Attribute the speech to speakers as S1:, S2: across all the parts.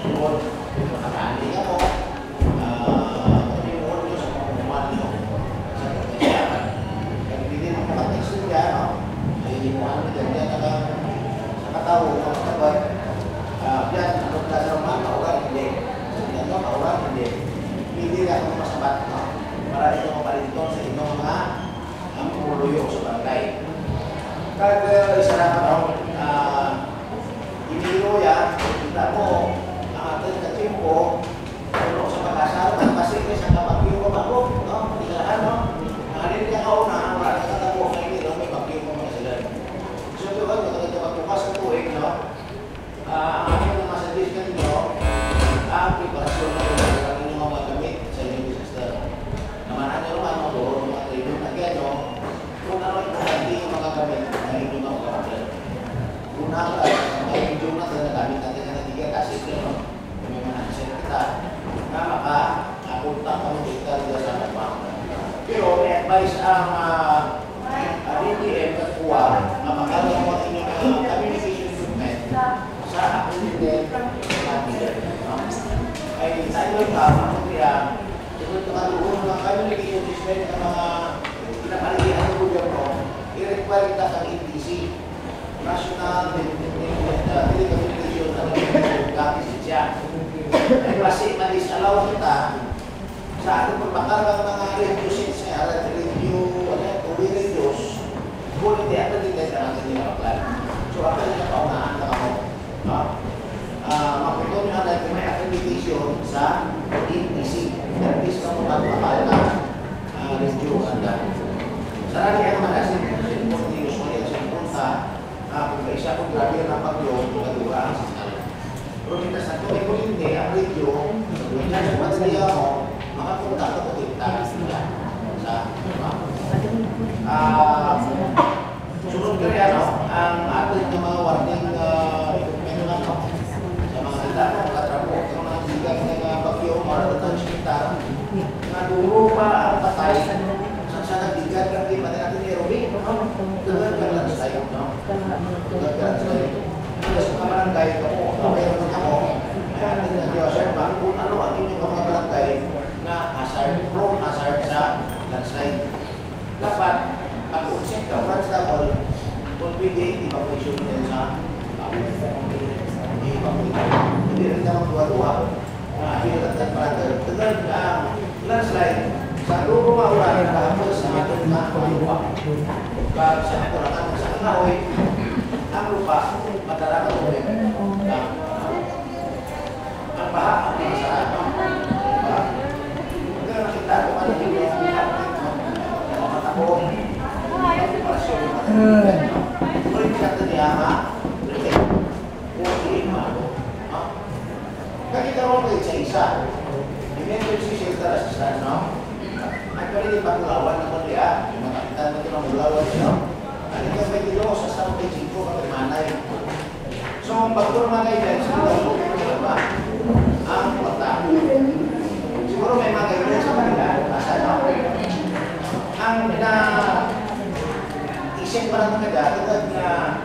S1: Doon, nakakali ako. Pag-imuon nyo sa mga kumahan nyo. Sa pagkakayaman. Kaya hindi mo makatext nyo dyan, no? Ay, imuhan mo dyan dyan sa katawo, mga sabat. Yan, ano ka sa mga kauran, hindi. Yan mo, kauran, hindi. Hindi na ako masabat, no? Para ito mapalinton sa inyong mga puluyo sa barangay. Kaya isa na ako, iniro yan, kita mo, ang ating katimpo, tulong sa pag-asaran, kasi sa kapagyo ko ako, no? Tigalahan, no? Halin niya ako na, wala na katabo na iniro, may pagyo ko mga sila. So, ito ka, ito magbukas sa tuwing, no? Ang aking mga suggestion nyo, ang preparasyon na yung inyong mga gamit sa inyong disaster. Namahan nyo naman, mga doon, mga tribune na gano, kung ano hindi yung mga gamit na inyong mga kapatid. Una ka, may video na sa nagamit natin na natiga kasi ito, no? Kung may manansin kita, na maka-apunta ka mo dito sa nagpang. Pero may advice ang DTM kakuha na makagawa mo inyong communication equipment sa accredited manager. Ay tayo ka, mga siguro tumalungan mga communication system ng mga pinapaligihan ng gobyerno, i-require kita ng ETC, National Telecommunication Commission siya. Ay kasi ma-disallow kita sa ating pagpakarang mga radio sets niya, radio, tuwi radios, kung hindi accredited na natin yung kaplan. So, ako yung kaunaan na ako. Mapito nyo na kung may accreditation sa ETC. At least ka mo magpapal na radio. Sarali ang manasin, hindi usually ang sinpunta, kung isa kong grabe na pag-yong, magdura ang signal. Pero mintas na kung ikaw hindi, ang radio, kung na sa mataliya mo, makapunta ka kung kita sila sa sunod ka rin, ang ating mga warning equipment sa mga handa ng katrapo, sa mga sigang ng bagyo, maratang sikitar, na duro pa ang patay, sa nagbigat ka rin, pati natin aerobic, tugan ka lang sa iyo, tugan ka lang sa iyo. Kasi sa kamarangay ka mo, mayroon din ako, ating nag-iwasan ba, kung ano ang inyong mga barangay na prone hazard sa landslide. Dapat, pag-unsip ka, for example, kung pwede, evacuation din sa hindi rin naman duwa-duwa. Pinagdagdag brother. Tagal ang landslide sa lupa maulan kahapos sa ating mga lupa. Pag sa kurangan sa kahoy, ang lupa, matarakan mo rin. Ang baha, ang masarap. Huwag nakita kung ano yung matakong. Kung kata niya, kakita mo kayo sa isa. Emergency shelter assistance, no? Actually, di pagulawan na mo niya. Yung makakitan mo ito ng gulawan niyo. Ano ka may dilo sa San Pedro kapag manay. So, ang pagkurmanay dahil sa mga ba? Ang kota. Siguro may mga gawin sa kanila. Asa, no? Ang isip pa lang mga dati na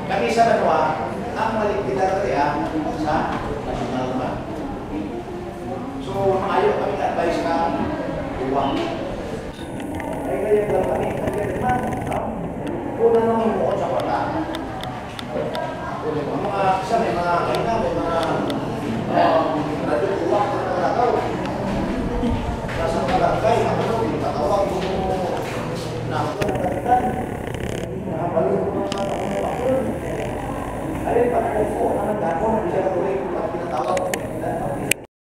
S1: kami sa Banwa, ang maligpidar kaya sa national bank. So, ayaw kami na-advise ka uwang. Ay kaya lang kami, kaya naman, kung ano naman mo sa kota. Kung mga, isa may mga kailangan,